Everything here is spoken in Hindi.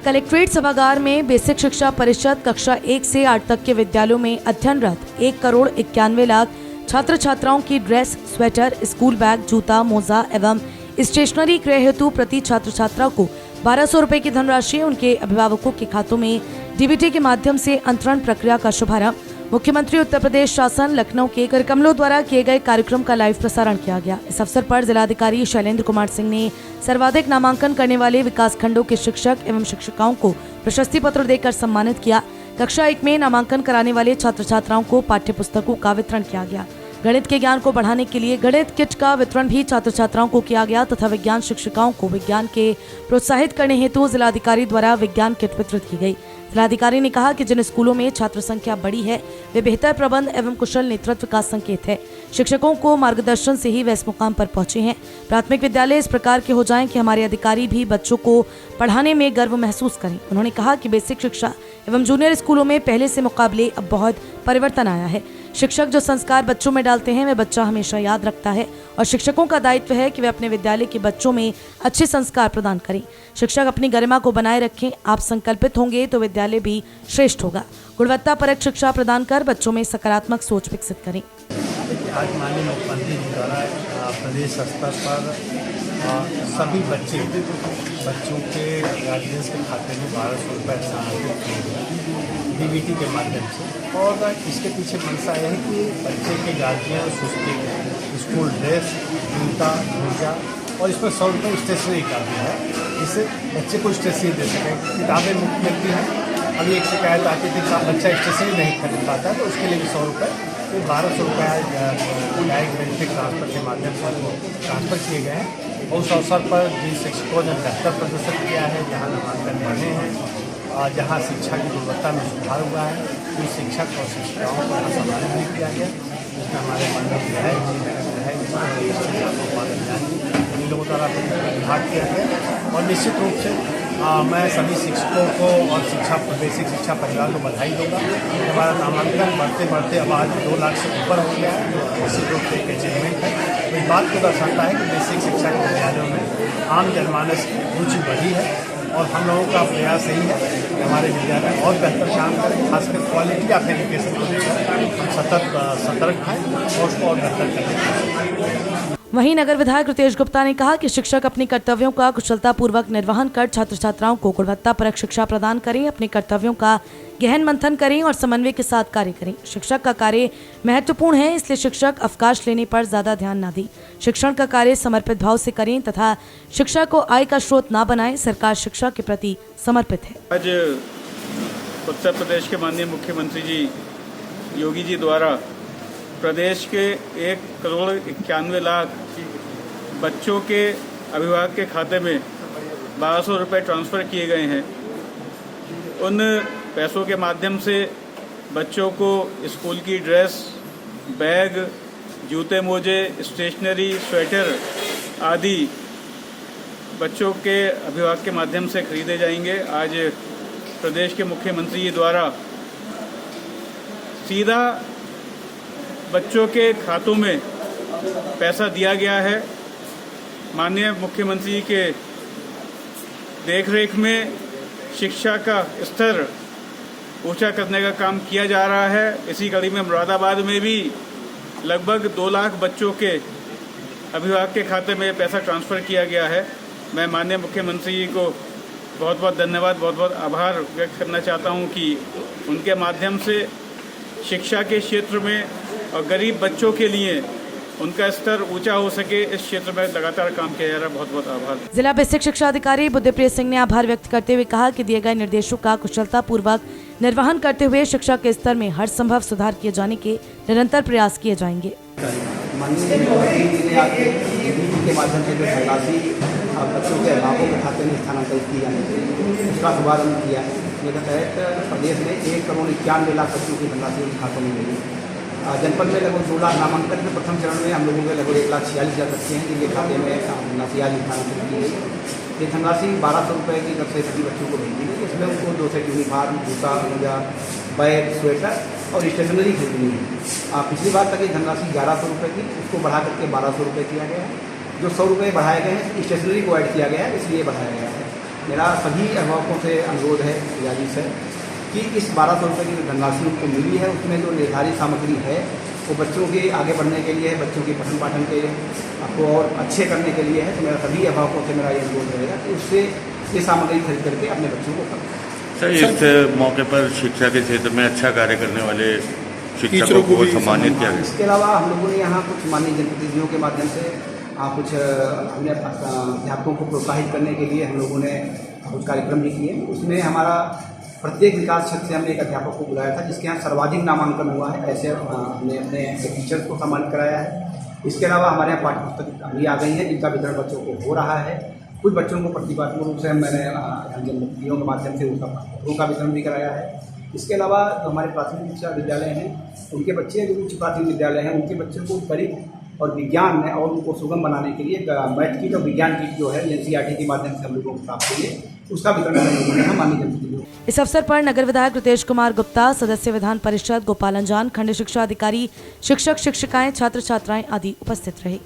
कलेक्ट्रेट सभागार में बेसिक शिक्षा परिषद कक्षा 1 से 8 तक के विद्यालयों में अध्ययनरत 1,91,00,000 छात्र छात्राओं की ड्रेस, स्वेटर, स्कूल बैग, जूता, मोजा एवं स्टेशनरी क्रय हेतु प्रति छात्र छात्रा को 1200 रुपए की धनराशि उनके अभिभावकों के खातों में डीबीटी के माध्यम से अंतरण प्रक्रिया का शुभारंभ मुख्यमंत्री उत्तर प्रदेश शासन लखनऊ के कार्यकमलों द्वारा किए गए कार्यक्रम का लाइव प्रसारण किया गया। इस अवसर पर जिलाधिकारी शैलेंद्र कुमार सिंह ने सर्वाधिक नामांकन करने वाले विकास खंडों के शिक्षक एवं शिक्षिकाओं को प्रशस्ति पत्र देकर सम्मानित किया। कक्षा 1 में नामांकन कराने वाले छात्र छात्राओं को पाठ्य पुस्तकों का वितरण किया गया। गणित के ज्ञान को बढ़ाने के लिए गणित किट का वितरण भी छात्र छात्राओं को किया गया तथा विज्ञान शिक्षिकाओं को विज्ञान के प्रोत्साहित करने हेतु जिलाधिकारी द्वारा विज्ञान किट वितरित की गई। जिलाधिकारी ने कहा कि जिन स्कूलों में छात्र संख्या बड़ी है वे बेहतर प्रबंध एवं कुशल नेतृत्व का संकेत है। शिक्षकों को मार्गदर्शन से ही वे इस मुकाम पर पहुंचे हैं। प्राथमिक विद्यालय इस प्रकार के हो जाएं कि हमारे अधिकारी भी बच्चों को पढ़ाने में गर्व महसूस करें। उन्होंने कहा कि बेसिक शिक्षा एवं जूनियर स्कूलों में पहले से मुकाबले अब बहुत परिवर्तन आया है। शिक्षक जो संस्कार बच्चों में डालते हैं वे बच्चा हमेशा याद रखता है और शिक्षकों का दायित्व है कि वे अपने विद्यालय के बच्चों में अच्छे संस्कार प्रदान करें। शिक्षक अपनी गरिमा को बनाए रखें। आप संकल्पित होंगे तो विद्यालय भी श्रेष्ठ होगा। गुणवत्तापरक शिक्षा प्रदान कर बच्चों में सकारात्मक सोच विकसित करें। आज माननीय मुख्यमंत्री जी द्वारा प्रदेश स्तर पर सभी बच्चों के गार्जियंस के खाते में 1200 रुपये स्थानांतरित किए गए डीबीटी के माध्यम से। और इसके पीछे मंशा यह है कि बच्चे के गार्जियंस उसके स्कूल ड्रेस, जूता, मोजा और इसमें 100 रुपये स्टेशनरी का भी है, जिससे बच्चे को स्टेशनरी दे सकें। किताबें मुफ्त मिलती हैं। अभी एक शिकायत आती थी कि बच्चा स्टेशनरी नहीं खरीद पाता है तो उसके लिए भी 100 रुपये, तो 1200 रुपये डायरेक्ट बेनिफिट ट्रांसफर के माध्यम से ट्रांसफ़र किए गए हैं। और उस अवसर पर जिन शिक्षकों ने बेहतर प्रदर्शन किया है, जहाँ नामांकन बढ़े हैं, जहाँ शिक्षा की गुणवत्ता में सुधार हुआ है, उन शिक्षक और शिक्षिकाओं को यहाँ सम्मानित भी किया गया। जिसमें हमारे मंडल विधायक इन लोगों द्वारा विभाग किया गया। और निश्चित रूप से मैं सभी शिक्षकों को और बेसिक शिक्षा परिवार को बधाई दूँगा। हमारा नामांकन बढ़ते बढ़ते अब आज 2 लाख से ऊपर हो गया है। निश्चित रूप से एक अचीवमेंट है। तो इस बात को दर्शाता है कि बेसिक शिक्षा के विद्यालयों में आम जनमानस की रुचि बढ़ी है और हम लोगों का प्रयास यही है कि हमारे विद्यालय और बेहतर काम करें। खासकर क्वालिटी ऑफ एजुकेशन को लेकर हम सतर्क हैं और उसको और बेहतर करें। वहीं नगर विधायक रितेश गुप्ता ने कहा कि शिक्षक अपने कर्तव्यों का कुशलतापूर्वक निर्वहन कर छात्र छात्राओं को गुणवत्तापरक शिक्षा प्रदान करें, अपने कर्तव्यों का गहन मंथन करें और समन्वय के साथ कार्य करें। शिक्षक का कार्य महत्वपूर्ण है, इसलिए शिक्षक अवकाश लेने पर ज्यादा ध्यान न दें। शिक्षण का कार्य समर्पित भाव से करें तथा शिक्षा को आय का स्रोत न बनाएं। सरकार शिक्षा के प्रति समर्पित है। आज उत्तर प्रदेश के माननीय मुख्यमंत्री जी योगी जी द्वारा प्रदेश के 1,91,00,000 बच्चों के अभिभावक के खाते में 1200 रुपये ट्रांसफ़र किए गए हैं। उन पैसों के माध्यम से बच्चों को स्कूल की ड्रेस, बैग, जूते मोजे, स्टेशनरी, स्वेटर आदि बच्चों के अभिभावक के माध्यम से खरीदे जाएंगे। आज प्रदेश के मुख्यमंत्री जी द्वारा सीधा बच्चों के खातों में पैसा दिया गया है। माननीय मुख्यमंत्री के देखरेख में शिक्षा का स्तर ऊंचा करने का काम किया जा रहा है। इसी कड़ी में मुरादाबाद में भी लगभग 2 लाख बच्चों के अभिभावक के खाते में पैसा ट्रांसफ़र किया गया है। मैं माननीय मुख्यमंत्री जी को बहुत बहुत धन्यवाद, बहुत बहुत आभार व्यक्त करना चाहता हूं कि उनके माध्यम से शिक्षा के क्षेत्र में और गरीब बच्चों के लिए उनका स्तर ऊंचा हो सके, इस क्षेत्र में लगातार काम किया जा रहा है। बहुत बहुत आभार। जिला बेसिक शिक्षा अधिकारी बुद्धिप्रिय सिंह ने आभार व्यक्त करते हुए कहा कि दिए गए निर्देशों का कुशलतापूर्वक निर्वहन करते हुए शिक्षा के स्तर में हर संभव सुधार किए जाने के निरंतर प्रयास किए जाएंगे। माननीय मुख्यमंत्री ने आपके के माध्यम से जो धनराशि बच्चों के अभिभावकों के खाते में स्थानांतरित की है, उसका शुभारंभ किया है। इसके तहत प्रदेश में 1,91,00,000 बच्चों की धनराशि उनके खातों में मिली। जनपद में लगभग 2 लाख नामांकन में प्रथम चरण में हम लोगों के लगभग 1,46,000 बच्चे हैं जिनके खाते में धनराशि आज स्थानांतरित की गई। ये धनराशि 1200 रुपये की तरफ से सभी बच्चों को भेजी गई। इसमें उनको 2 सेट यूनिफॉर्म, जूता, मोजा, बैग, स्वेटर और स्टेशनरी खरीदनी है। पिछली बार तक ये धनराशि 1100 रुपये की, उसको बढ़ा करके 1200 रुपये किया गया है। जो 100 रुपये बढ़ाए गए हैं स्टेशनरी को ऐड किया गया है, इसलिए बढ़ाया गया है। मेरा सभी अभिभावकों से अनुरोध है यादी से कि इस 1200 रुपये की जो धनराशि उनको मिली है उसमें जो निर्धारित सामग्री है वो बच्चों के आगे बढ़ने के लिए है, बच्चों के पठन पाठन के आपको और अच्छे करने के लिए है। तो मेरा सभी अभिभावकों से मेरा ये अनुरोध रहेगा कि उससे ये सामग्री खरीद करके अपने बच्चों को करें। सर, इस मौके पर शिक्षा के क्षेत्र में अच्छा कार्य करने वाले शिक्षकों को सम्मानित किया गया। इसके अलावा हम लोगों ने यहाँ कुछ माननीय जनप्रतिनिधियों के माध्यम से कुछ हमने अध्यापकों को प्रोत्साहित करने के लिए हम लोगों ने कुछ कार्यक्रम भी किए। उसमें हमारा प्रत्येक विकास क्षेत्र से हमने एक अध्यापक को बुलाया था जिसके यहाँ सर्वाधिक नामांकन हुआ है। ऐसे हमने अपने टीचर्स को सम्मानित कराया है। इसके अलावा हमारे यहाँ पाठ्यपुस्तक अभी आ गई हैं जिनका वितरण बच्चों को हो रहा है। कुछ बच्चों को प्रतीकात्मक रूप से मैंने जनप्रतिनिधियों के माध्यम से उनका वितरण भी कराया है। इसके अलावा जो हमारे प्राथमिक शिक्षा विद्यालय हैं उनके बच्चे जो उच्च प्राथमिक विद्यालय हैं उनके बच्चों को गणित और विज्ञान में और उनको सुगम बनाने के लिए मैथ किट और विज्ञान किट जो है NCERT के माध्यम से हम लोगों को प्राप्त हुई है, उसका वितरण हम माननीय जनप्रतिनिधियों। इस अवसर पर नगर विधायक रितेश कुमार गुप्ता, सदस्य विधान परिषद गोपाल अंजान, खंड शिक्षा अधिकारी, शिक्षक शिक्षिकाएं, छात्र छात्राएं आदि उपस्थित रहे।